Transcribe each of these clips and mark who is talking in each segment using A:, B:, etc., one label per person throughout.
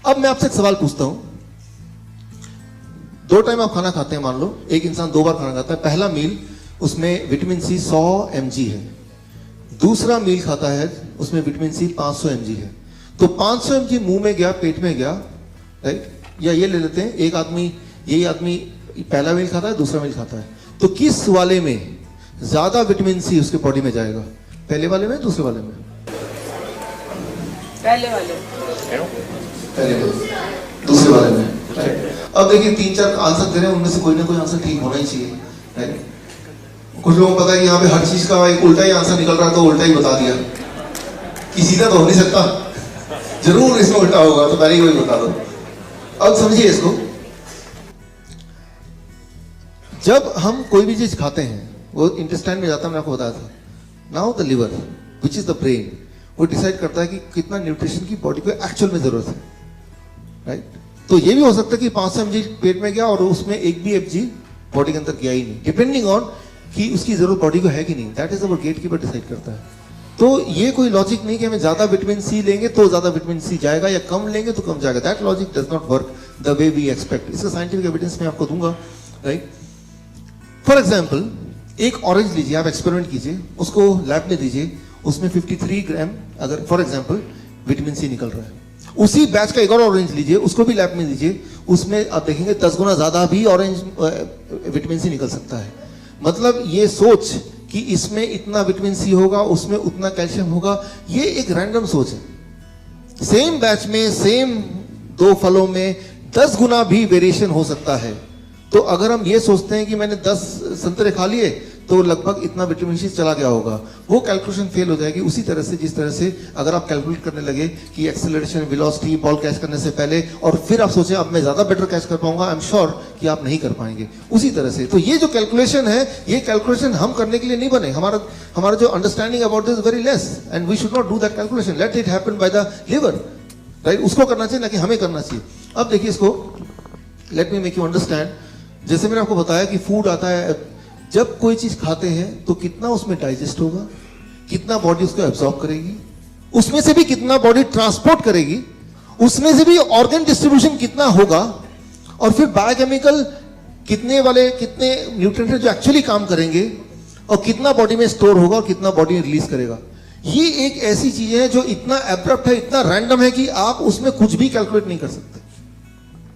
A: अब मैं आपसे एक सवाल पूछता हूं, 2 टाइम आप खाना खाते हैं, मान लो एक इंसान 2 बार खाना खाता है। पहला मील उसमें विटामिन सी 100 mg है, दूसरा मील खाता है उसमें विटामिन सी 500 mg है। तो 500 mg मुंह में गया, पेट में गया, राइट? या ये ले लेते हैं, एक आदमी, यही आदमी पहला मील खाता है, दूसरा मील खाता है, तो किस वाले में ज्यादा विटामिन सी उसके बॉडी में जाएगा? पहले वाले में, दूसरे वाले में?
B: पहले वाले।
A: पहले में, दूसरे वाले में, राइट? अब देखिए 3-4 आंसर दे रहे हैं, उनमें से कोई ना कोई आंसर ठीक होना ही चाहिए, राइट? कुछ लोगों को पता है कि यहाँ पे हर चीज का एक उल्टा ही आंसर निकल रहा है, तो उल्टा ही बता दिया कि सीधा तो हो नहीं सकता, जरूर इसमें उल्टा होगा, तो पहले ही वही बता दो। अब समझिए इसको, जब हम कोई भी चीज खाते हैं वो इंटेस्टाइन में जाता है, मैंने आपको बताया था। Now the liver which is the brain, वो डिसाइड करता है कि कितना न्यूट्रिशन की बॉडी को एक्चुअल में जरूरत है, राइट? तो ये भी हो सकता है कि 500 mg पेट में गया और उसमें एक भी mg बॉडी के अंदर गया ही नहीं, डिपेंडिंग ऑन कि उसकी जरूरत बॉडी को है कि नहीं। That is our gate keeper decide करता है। तो ये कोई लॉजिक नहीं कि हमें ज्यादा विटामिन सी लेंगे तो ज्यादा विटामिन सी जाएगा, या कम लेंगे तो कम जाएगा। That logic does not work the way we expect. इसका साइंटिफिक एविडेंस मैं आपको दूंगा, राइट? फॉर एग्जाम्पल, एक ऑरेंज लीजिए, आप एक्सपेरिमेंट कीजिए, उसको लैब में दीजिए, उसमें 53 ग्राम अगर फॉर एग्जाम्पल विटामिन सी निकल रहा है। उसी बैच का एक और ऑरेंज लीजिए, उसको भी लैब में दीजिए, उसमें आप देखेंगे 10 गुना ज्यादा भी ऑरेंज विटामिन सी निकल सकता है। मतलब ये सोच कि इसमें इतना विटामिन सी होगा, उसमें उतना कैल्शियम होगा, ये एक रैंडम सोच है। सेम बैच में, सेम 2 फलों में 10 गुना भी वेरिएशन हो सकता है। तो अगर हम ये सोचते हैं कि मैंने 10 संतरे खा लिए तो लगभग इतना विटामिन सी चला गया होगा, वो कैलकुलेशन फेल हो जाएगी। उसी तरह से, जिस तरह से अगर आप कैलकुलेट करने लगे कि एक्सेलरेशन, वेलोसिटी, बॉल कैच करने से पहले, और फिर आप सोचें अब मैं ज्यादा बेटर कैच कर पाऊंगा, आई एम श्योर कि आप नहीं कर पाएंगे। उसी तरह से तो ये जो कैलकुलेशन है, ये कैलकुलेशन हम करने के लिए नहीं बने। हमारा जो understanding about this very less, and we should not do that calculation. Let it happen by the liver, right? उसको करना चाहिए, ना कि हमें करना चाहिए। अब देखिए इसको, let me make you understand. जैसे मैंने आपको बताया कि फूड आता है, जब कोई चीज खाते हैं तो कितना उसमें डाइजेस्ट होगा, कितना बॉडी उसको एब्जॉर्ब करेगी, उसमें से भी कितना बॉडी ट्रांसपोर्ट करेगी, उसमें से भी ऑर्गन डिस्ट्रीब्यूशन कितना होगा, और फिर बायोकेमिकल कितने न्यूट्रिएंट जो एक्चुअली काम करेंगे, और कितना बॉडी में स्टोर होगा और कितना बॉडी रिलीज करेगा। ये एक ऐसी चीज है जो इतना एब्रप्ट है, इतना रैंडम है कि आप उसमें कुछ भी कैलकुलेट नहीं कर सकते,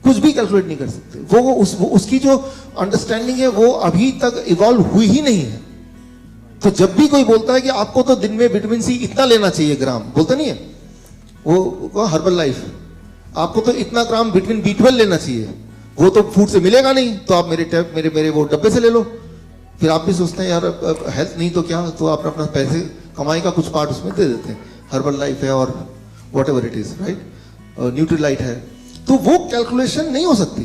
A: कुछ भी कैलकुलेट नहीं कर सकते। उसकी जो अंडरस्टैंडिंग है वो अभी तक इवॉल्व हुई ही नहीं है। तो जब भी कोई बोलता है कि आपको तो दिन में विटामिन सी इतना लेना चाहिए ग्राम, बोलता नहीं है वो हर्बल लाइफ, आपको तो इतना ग्राम विटामिन B12 लेना चाहिए, वो तो फूड से मिलेगा नहीं, तो आप मेरे वो डब्बे से ले लो। फिर आप भी सोचते हैं यार हेल्थ नहीं तो क्या, तो आप अपना पैसे कमाई का कुछ पार्ट उसमें दे देते हैं। हर्बल लाइफ है और what ever it is, right? Nutrilite है, तो वो कैलकुलेशन नहीं हो सकती,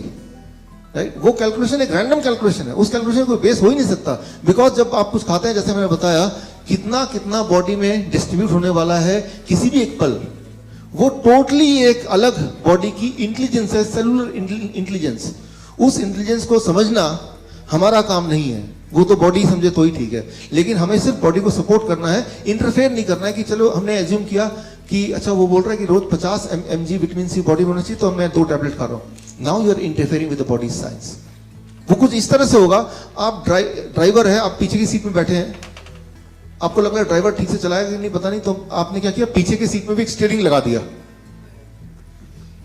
A: राइट? वो कैलकुलेशन एक रैंडम कैलकुलेशन है, उस कैलकुलेशन को बेस हो ही नहीं सकता। बिकॉज जब आप कुछ खाते हैं, जैसे मैंने बताया, कितना बॉडी में डिस्ट्रीब्यूट होने वाला है किसी भी एक पल, वो टोटली एक अलग बॉडी की इंटेलिजेंस है, सेलुलर इंटेलिजेंस। उस इंटेलिजेंस को समझना हमारा काम नहीं है, वो तो बॉडी समझे तो ही ठीक है। लेकिन हमें सिर्फ बॉडी को सपोर्ट करना है, इंटरफेयर नहीं करना है कि चलो हमने एज्यूम किया कि अच्छा वो बोल रहा है कि रोज 50 mg विटामिन सी बॉडी में होना चाहिए, तो मैं 2 टैबलेट खा रहा हूं। Now you are interfering with the body science. वो कुछ इस तरह से होगा, आप ड्राइवर है, आप पीछे की सीट में बैठे हैं, आपको लग रहा है ड्राइवर ठीक से चलाएगा कि नहीं पता नहीं, तो आपने क्या किया, पीछे की सीट में भी एक स्टीयरिंग लगा दिया।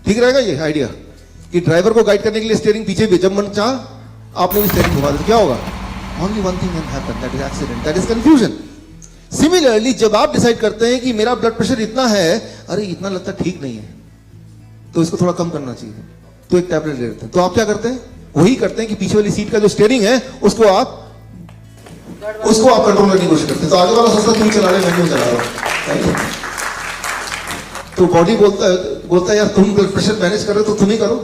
A: ठीक रहेगा ये आइडिया कि ड्राइवर को गाइड करने के लिए स्टीयरिंग पीछे भी, जब मन चाह आपने भी स्टीयरिंग घुमा दिया, क्या होगा? Only one thing can happen, that is accident, that is confusion. Similarly जब आप डिसाइड करते हैं कि मेरा ब्लड प्रेशर इतना है, अरे इतना लगता ठीक नहीं है, तो इसको थोड़ा कम करना चाहिए, तो एक टैबलेट ले लेते हैं। तो आप क्या करते हैं? वही करते हैं कि पीछे वाली सीट का जो स्टीयरिंग है उसको आप कंट्रोल करने की कोशिश करते हैं। तो आगे वाला सोचता है तुम चला रहे, मैं क्यों चला रहा हूं? तो बॉडी बोलता है यार तुम ब्लड प्रेशर मैनेज कर रहे हो तो तुम ही करो,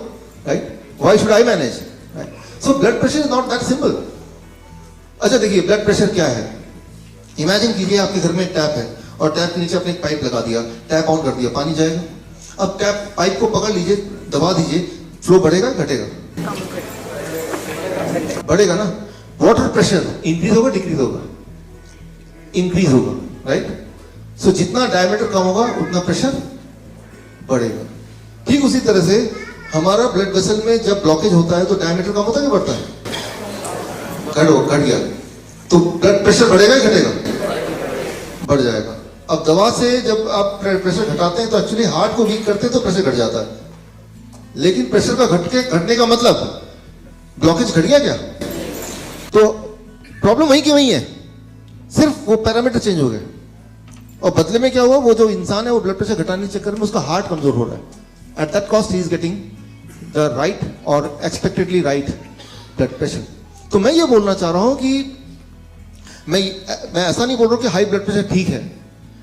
A: right? Why should I manage? So blood pressure is not that simple. अच्छा देखिए, ब्लड प्रेशर क्या है? इमेजिन कीजिए आपके घर में एक टैप है और टैप के नीचे आपने एक पाइप लगा दिया, टैप ऑन कर दिया, पानी जाएगा। अब टैप पाइप को पकड़ लीजिए, दबा दीजिए, फ्लो बढ़ेगा घटेगा? बढ़ेगा ना। वाटर प्रेशर इंक्रीज होगा डिक्रीज होगा? इंक्रीज होगा, राइट? सो जितना डायमीटर कम होगा उतना प्रेशर बढ़ेगा। ठीक उसी तरह से हमारा ब्लड वेसल में जब ब्लॉकेज होता है तो डायमीटर कम होता है कि बढ़ता है? घट गया तो ब्लड प्रेशर बढ़ेगा या घटेगा? बढ़ जाएगा। अब दवा से जब आप प्रेशर घटाते हैं तो एक्चुअली हार्ट को वीक करते हैं तो प्रेशर घट जाता है, लेकिन प्रेशर का घटने का मतलब ब्लॉकेज घट गया क्या? तो प्रॉब्लम वही की वही है, सिर्फ वो पैरामीटर चेंज हो गए और बदले में क्या हुआ, वो जो इंसान है वो ब्लड प्रेशर घटाने के चक्कर में उसका हार्ट कमजोर हो रहा है। At that cost he is getting the right और एक्सपेक्टेडली राइट ब्लड प्रेशर। तो मैं ये बोलना चाह रहा हूं कि मैं ऐसा नहीं बोल रहा हूं कि हाई ब्लड प्रेशर ठीक है,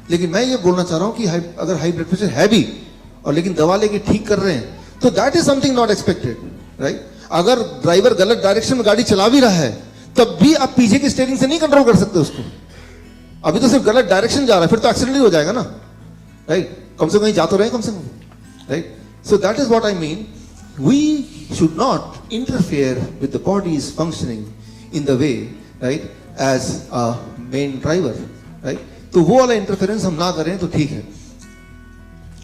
A: लेकिन मैं ये बोलना चाह रहा हूं कि अगर हाई ब्लड प्रेशर है भी और लेकिन दवा लेके ठीक कर रहे हैं तो that is something not expected, right? अगर ड्राइवर गलत डायरेक्शन में गाड़ी चला भी रहा है तब भी आप पीछे की स्टीयरिंग से नहीं कंट्रोल कर सकते उसको। अभी तो सिर्फ गलत डायरेक्शन जा रहा है, फिर तो एक्सीडेंट ही हो जाएगा ना, राइट? कम से कम कहीं जा तो रहे कम से कम, right? So that is what I mean, we should not interfere with the body's functioning in the way, right, as a main driver, right? तो वो वाला इंटरफेरेंस हम ना करें तो ठीक है।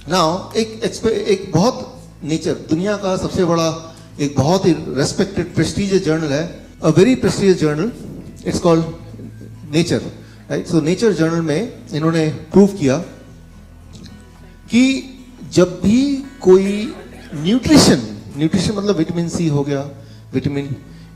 A: नाउ एक बहुत नेचर, दुनिया का सबसे बड़ा एक बहुत ही रेस्पेक्टेड प्रेस्टीजियस जर्नल है, a very prestigious journal, it's called nature, right? So nature journal में इन्होंने प्रूव किया कि जब भी कोई न्यूट्रिशन मतलब विटामिन सी हो गया, विटामिन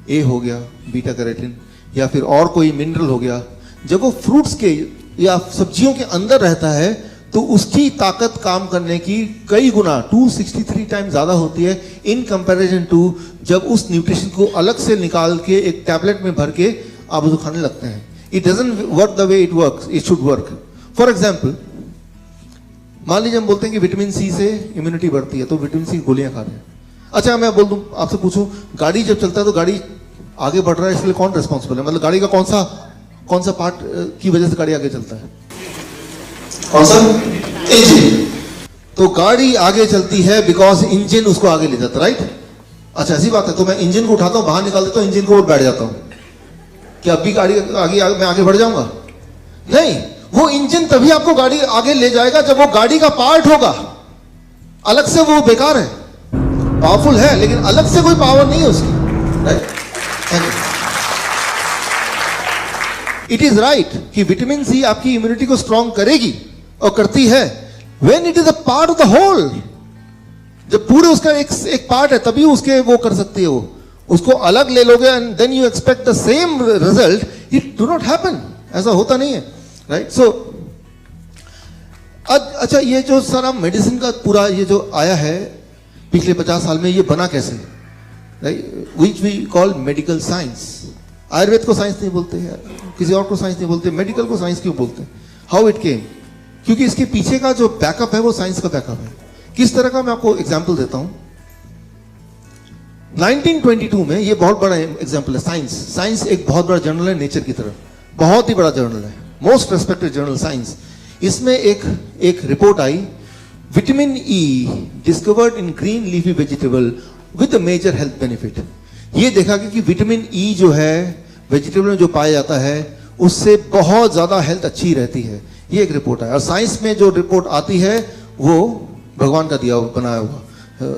A: ए हो गया, बीटा कैरोटीन, या फिर और कोई मिनरल हो गया, जब वो फ्रूट्स के या सब्जियों के अंदर रहता है तो उसकी ताकत काम करने की कई गुना 263 टाइम ज्यादा होती है इन कंपैरिजन टू जब उस न्यूट्रिशन को अलग से निकाल के एक टैबलेट में भर के आप उसको खाने लगते हैं। It doesn't work the way it should work. For example, मान लीजिए हम बोलते हैं कि विटामिन सी से इम्यूनिटी बढ़ती है, तो विटामिन सी गोलियां खा रहे हैं। अच्छा, मैं बोल दूं, आपसे पूछूं, गाड़ी जब चलता है तो गाड़ी आगे बढ़ रहा है, इसलिए कौन रिस्पॉन्सिबल है? मतलब गाड़ी का कौन सा पार्ट की वजह से गाड़ी आगे चलता है? कौन सा? इंजन। तो गाड़ी आगे चलती है बिकॉज इंजन उसको आगे ले जाता है, राइट? अच्छा, ऐसी बात है। तो मैं इंजन को उठाता हूं, बाहर निकाल देता हूं, इंजन को बैठ जाता हूं, क्या अभी गाड़ी मैं आगे बढ़ जाऊंगा? नहीं, वो इंजन तभी आपको गाड़ी आगे ले जाएगा जब वो गाड़ी का पार्ट होगा। अलग से वो बेकार है, पावरफुल है लेकिन अलग से कोई पावर नहीं है उसकी, राइट? इट इज राइट कि विटामिन सी आपकी इम्यूनिटी को स्ट्रॉन्ग करेगी और करती है when it is a part of the whole. जब पूरे उसका एक पार्ट है तभी उसके वो कर सकती है। वो उसको अलग ले लोगे and then you expect the same result, it do not happen. ऐसा होता नहीं है, राइट? सो अच्छा, ये जो सारा मेडिसिन का पूरा ये जो आया है पिछले 50 साल में, ये बना कैसे, right? Which we call medical science. Ayurveda को साइंस नहीं बोलते यार, किसी और को साइंस नहीं बोलते, मेडिकल को साइंस क्यों बोलते हैं? How it came? क्योंकि इसके पीछे का जो बैकअप है वो साइंस का बैकअप है। किस तरह का, मैं आपको एग्जांपल देता हूं। 1922 में, ये बहुत बड़ा एग्जांपल है। साइंस एक बहुत बड़ा जर्नल है नेचर की तरह, बहुत ही बड़ा जर्नल है, मोस्ट रेस्पेक्टेड जर्नल साइंस। इसमें एक रिपोर्ट आई, vitamin E discovered in green leafy vegetable with major health benefit. ये देखा कि विटामिन ई जो है वेजिटेबल में जो पाया जाता है उससे बहुत ज्यादा हेल्थ अच्छी रहती है। ये एक रिपोर्ट है। और साइंस में जो रिपोर्ट आती है वो भगवान का दिया बनाया हुआ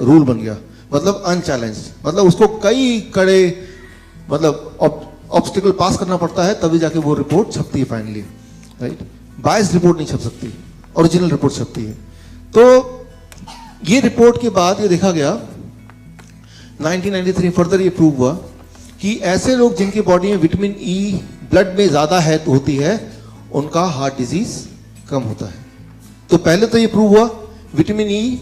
A: रूल बन गया, मतलब अनचैलेंज्ड। मतलब उसको कई कड़े मतलब ऑब्स्टिकल पास करना पड़ता है तभी जाके वो रिपोर्ट छपती है फाइनली, राइट? बायस्ड रिपोर्ट नहीं छप सकती, ओरिजिनल रिपोर्ट छपती है। तो ये रिपोर्ट के बाद ये देखा गया 1993 फर्दर ये प्रूव हुआ कि ऐसे लोग जिनकी बॉडी में विटामिन ई ब्लड में ज्यादा है होती है उनका हार्ट डिजीज कम होता है। तो पहले तो ये प्रूव हुआ विटामिन ई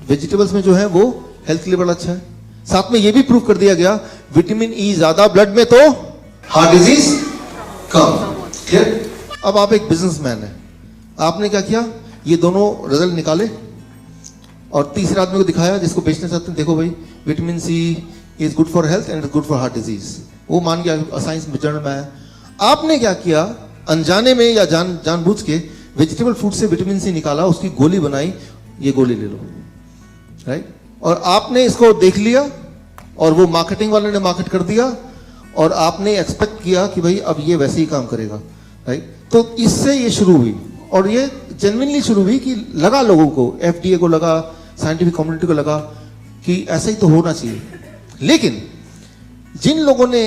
A: वेजिटेबल्स में जो है वो हेल्थ के लिए बड़ा अच्छा है। साथ में ये भी प्रूव कर दिया गया विटामिन ई ज्यादा ब्लड में तो हार्ट डिजीज कम। क्लियर? अब आप एक बिजनेसमैन है, आपने क्या किया, ये दोनों रिजल्ट निकाले और तीसरे आदमी को दिखाया जिसको बेचना चाहते हैं, देखो भाई vitamin C is good for health and is good for heart disease. वो मान गया, साइंस जर्नल में आया। आपने क्या किया, अनजाने में या जानबूझ के वेजिटेबल फूड से विटामिन सी निकाला, उसकी गोली बनाई, ये गोली ले लो, राइट? और आपने इसको देख लिया और वो मार्केटिंग वाले ने मार्केट कर दिया और आपने एक्सपेक्ट किया कि भाई अब ये वैसे ही काम करेगा, राइट? तो इससे ये शुरू हुई और ये जेन्युइनली शुरू हुई कि लगा लोगों को, एफडीए को लगा, साइंटिफिक कम्युनिटी को लगा कि ऐसा ही तो होना चाहिए। लेकिन जिन लोगों ने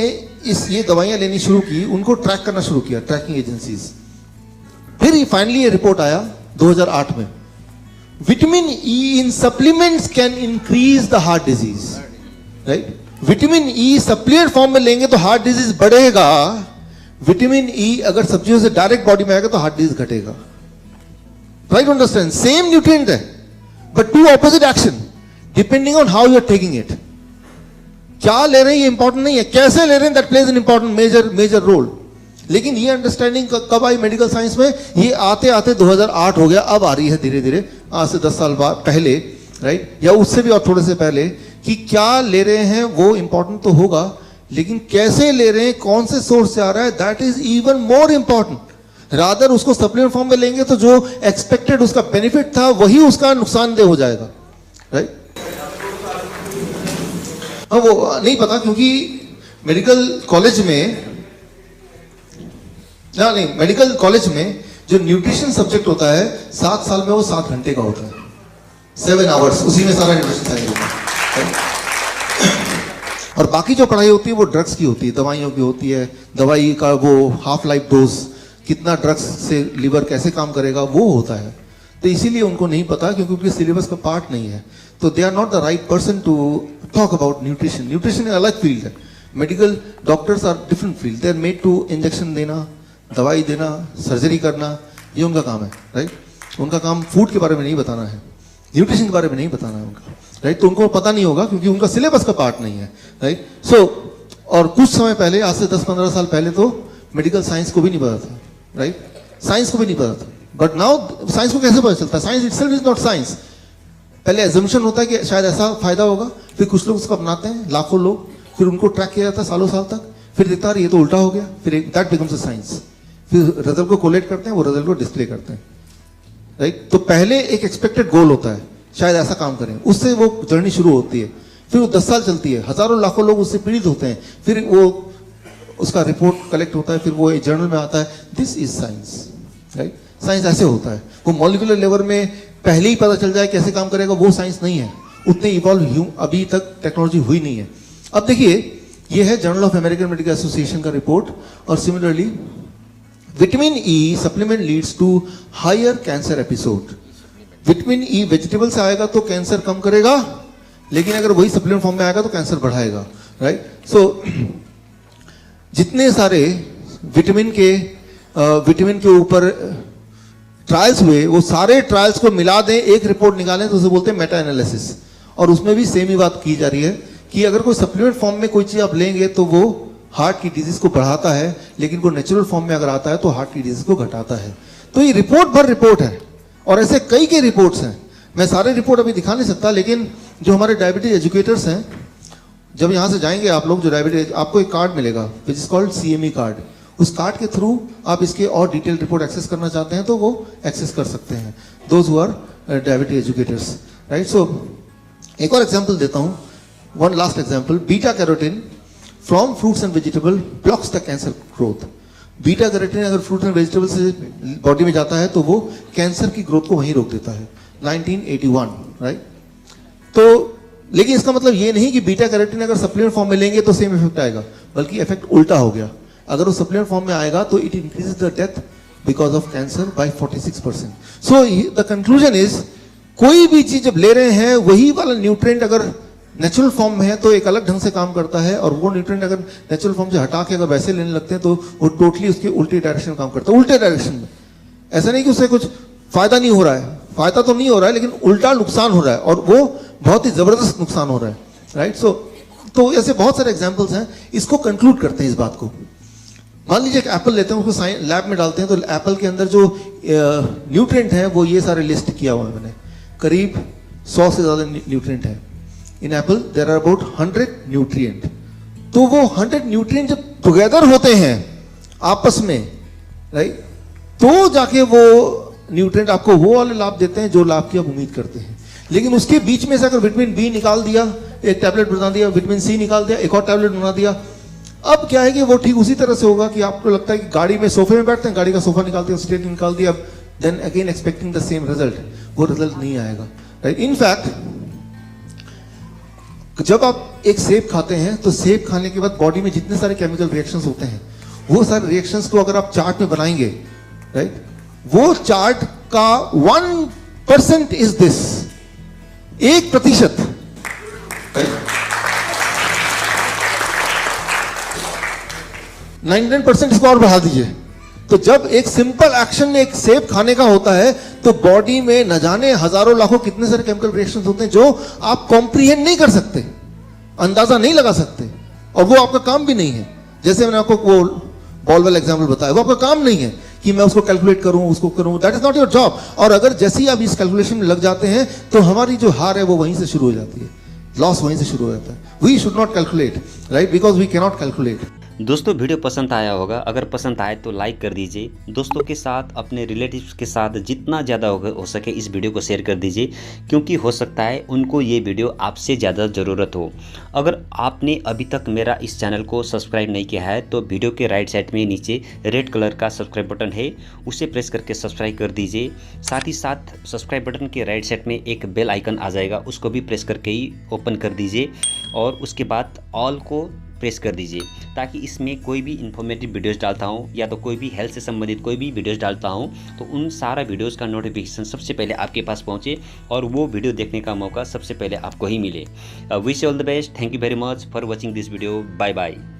A: ये दवाइयां लेनी शुरू की, उनको ट्रैक करना शुरू किया, ट्रैकिंग एजेंसीज, फिर फाइनली ये रिपोर्ट आया 2008 में, vitamin E in supplements can increase the heart disease, right. Vitamin E supplement form में लेंगे तो हार्ट डिजीज बढ़ेगा, विटामिन ई अगर सब्जियों से डायरेक्ट बॉडी में आएगा तो हार्ट डिजीज घटेगा। राइट, अंडरस्टैंड, सेम न्यूट्रिएंट है but two opposite action depending on how you are taking it. क्या ले रहे हैं ये इंपॉर्टेंट नहीं है, कैसे ले रहे हैं that plays an important major role. लेकिन ये अंडरस्टैंडिंग कब आई मेडिकल साइंस में? ये आते आते 2008 हो गया, अब आ रही है धीरे धीरे, आज से 10 साल बाद पहले, राइट, या उससे भी और थोड़े से पहले, कि क्या ले रहे हैं वो इंपॉर्टेंट तो होगा, लेकिन कैसे ले रहे हैं, कौन से सोर्स से आ रहा है, that is even more important. Rather उसको सप्लीमेंट फॉर्म में लेंगे तो जो एक्सपेक्टेड उसका बेनिफिट था वही उसका नुकसानदेह हो जाएगा, राइट। हाँ, वो नहीं पता, क्योंकि मेडिकल कॉलेज में मेडिकल कॉलेज में जो न्यूट्रिशन सब्जेक्ट होता है 7 साल में वो 7 घंटे का होता है, 7 आवर्स, उसी में सारा न्यूट्रिशन साइंस होता है। और बाकी जो पढ़ाई होती है वो ड्रग्स की होती है, दवाइयों की होती है, दवाई का वो हाफ लाइफ डोज, कितना ड्रग्स से लिवर कैसे काम करेगा वो होता है। तो इसीलिए उनको नहीं पता, क्योंकि उनके सिलेबस का पार्ट नहीं है। तो they are not the right person to talk about nutrition. Nutrition एक अलग फील्ड है, medical doctors are different field, they are made to injection देना, दवाई देना, सर्जरी करना, ये उनका काम है, राइट। उनका काम फूड के बारे में नहीं बताना है, न्यूट्रिशन के बारे में नहीं बताना है उनका, राइट। तो उनको पता नहीं होगा क्योंकि उनका सिलेबस का पार्ट नहीं है, राइट। सो और कुछ समय पहले, आज से 10-15 साल पहले तो मेडिकल साइंस को भी नहीं पता था, राइट, साइंस को भी नहीं पता था। बट नाउ साइंस को कैसे पता चलता है? Science itself is not science. पहले एजम्पशन होता है कि शायद ऐसा फायदा होगा, फिर कुछ लोग उसको अपनाते हैं, लाखों लोग, फिर उनको ट्रैक किया जाता है सालों साल तक, फिर देखता है ये तो उल्टा हो गया, फिर दैट बिकम्स अ साइंस। फिर रिजल्ट को कोलेक्ट करते हैं, वो रिजल्ट को डिस्प्ले करते हैं, राइट। तो पहले एक एक्सपेक्टेड गोल होता है, शायद ऐसा काम करें, उससे वो जर्नी शुरू होती है, फिर वो 10 साल चलती है, हजारों लाखों लोग उससे पीड़ित होते हैं, फिर वो उसका रिपोर्ट कलेक्ट होता है, फिर वो जर्नल में आता है, this is science, right. Science ऐसे होता है, वो मॉलिक्यूलर लेवल में पहले ही पता चल जाए कैसे काम करेगा, वो साइंस नहीं है। उतने इवॉल्व अभी तक टेक्नोलॉजी हुई नहीं है। अब देखिए, ये है journal of American medical association का रिपोर्ट, और similarly vitamin E supplement leads to higher cancer episode. Vitamin E vegetable से आएगा तो कैंसर कम करेगा, लेकिन अगर वही सप्लीमेंट फॉर्म में आएगा तो कैंसर बढ़ाएगा, राइट। सो जितने सारे विटामिन के ऊपर ट्रायल्स हुए, वो सारे ट्रायल्स को मिला दें, एक रिपोर्ट निकालें, तो उसे बोलते हैं मेटा एनालिसिस। और उसमें भी सेम ही बात की जा रही है कि अगर कोई सप्लीमेंट फॉर्म में कोई चीज आप लेंगे तो वो हार्ट की डिजीज को बढ़ाता है, लेकिन वो नेचुरल फॉर्म में अगर आता है तो हार्ट की डिजीज को घटाता है। तो ये रिपोर्ट भर रिपोर्ट है, और ऐसे कई के रिपोर्ट्स हैं। मैं सारे रिपोर्ट अभी दिखा नहीं सकता, लेकिन जो हमारे डायबिटीज एजुकेटर्स हैं, जब यहाँ से जाएंगे आप लोग, जो डायबिटीज, आपको एक कार्ड मिलेगा which is called CME card. उस कार्ड के थ्रू आप इसके और डिटेल रिपोर्ट एक्सेस करना चाहते हैं तो वो एक्सेस कर सकते हैं, those who are diabetes educators, right. So एक और एग्जांपल देता हूँ, one last example, beta carotene from fruits and vegetable blocks the cancer growth. Beta carotene अगर फ्रूट एंड वेजिटेबल से बॉडी में जाता है तो वो कैंसर की ग्रोथ को वहीं रोक देता है, 1981, राइट। तो लेकिन इसका मतलब ये नहीं कि बीटा कैरोटीन अगर सप्लीमेंट फॉर्म में लेंगे तो सेम इफेक्ट आएगा, बल्कि इफेक्ट उल्टा हो गया। अगर वो सप्लीमेंट फॉर्म में आएगा तो it increases the death because of cancer by 46%। So the conclusion is, कोई भी चीज जब ले रहे हैं, वही वाला न्यूट्रिएंट अगर नेचुरल फॉर्म में है तो एक अलग ढंग से काम करता है, और वो न्यूट्रिएंट अगर नेचुरल फॉर्म से हटा के अगर वैसे लेने लगते हैं तो वो टोटली उसके उल्टी डायरेक्शन में काम करता है, उल्टे डायरेक्शन में। ऐसा नहीं कि उससे कुछ फायदा नहीं हो रहा है, फायदा तो नहीं हो रहा है, लेकिन उल्टा नुकसान हो रहा है, और वो बहुत ही जबरदस्त नुकसान हो रहा है, राइट। सो तो ऐसे बहुत सारे एग्जाम्पल्स हैं। इसको कंक्लूड करते हैं इस बात को। मान लीजिए एक एप्पल लेते हैं, उसको लैब में डालते हैं, तो एप्पल के अंदर जो न्यूट्रिएंट है वो ये सारे लिस्ट किया हुआ है मैंने, करीब 100 से ज्यादा न्यूट्रिएंट है। In apple there are about 100 nutrient. तो वो 100 न्यूट्रिएंट जब टुगेदर होते हैं आपस में, राइट, तो जाके वो न्यूट्रिएंट आपको वो वाले लाभ देते हैं जो लाभ की आप उम्मीद करते हैं। लेकिन उसके बीच में से अगर विटामिन बी निकाल दिया, एक टैबलेट बना दिया, विटामिन सी निकाल दिया, एक और टैबलेट बना दिया, अब क्या है कि वो ठीक उसी तरह से होगा कि आपको लगता है कि गाड़ी में सोफे में बैठते हैं, गाड़ी का सोफा निकालते हैं, स्टेट निकाल दिया, then again expecting the same result, वो रिजल्ट नहीं आएगा, राइट। इनफैक्ट जब आप एक सेब खाते हैं तो सेब खाने के बाद बॉडी में जितने सारे केमिकल रिएक्शंस होते हैं, वो सारे रिएक्शंस को अगर आप चार्ट में बनाएंगे, राइट, वो चार्ट का 1% इज दिस, 1%, 99% इसको और बढ़ा दीजिए। तो जब एक सिंपल एक्शन एक सेब खाने का होता है तो बॉडी में न जाने हजारों लाखों कितने सारे केमिकल रिएक्शंस होते हैं जो आप कॉम्प्रिहेंड नहीं कर सकते, अंदाजा नहीं लगा सकते, और वो आपका काम भी नहीं है। जैसे मैंने आपको वो बॉल वाला एग्जांपल बताया, वो आपका काम नहीं है कि मैं उसको कैलकुलेट करूं, उसको करूं, that is not your job. और अगर जैसे ही आप इस कैलकुलेशन में लग जाते हैं तो हमारी जो हार है वो वहीं से शुरू हो जाती है, लॉस वहीं से शुरू हो जाता है। We should not calculate, right, because we can not calculate.
B: दोस्तों वीडियो पसंद आया होगा, अगर पसंद आए तो लाइक कर दीजिए। दोस्तों के साथ, अपने रिलेटिव्स के साथ जितना ज़्यादा हो सके इस वीडियो को शेयर कर दीजिए, क्योंकि हो सकता है उनको ये वीडियो आपसे ज़्यादा ज़रूरत हो। अगर आपने अभी तक मेरा इस चैनल को सब्सक्राइब नहीं किया है तो वीडियो के राइट साइड में नीचे रेड कलर का सब्सक्राइब बटन है, उसे प्रेस करके सब्सक्राइब कर दीजिए। साथ ही साथ सब्सक्राइब बटन के राइट साइड में एक बेल आइकन आ जाएगा, उसको भी प्रेस करके ही ओपन कर दीजिए, और उसके बाद ऑल को प्रेस कर दीजिए, ताकि इसमें कोई भी इन्फॉर्मेटिव वीडियोस डालता हूं या तो कोई भी हेल्थ से संबंधित कोई भी वीडियोस डालता हूं तो उन सारा वीडियोस का नोटिफिकेशन सबसे पहले आपके पास पहुंचे और वो वीडियो देखने का मौका सबसे पहले आपको ही मिले। Wish you all the best. Thank you very much for watching this video. Bye bye.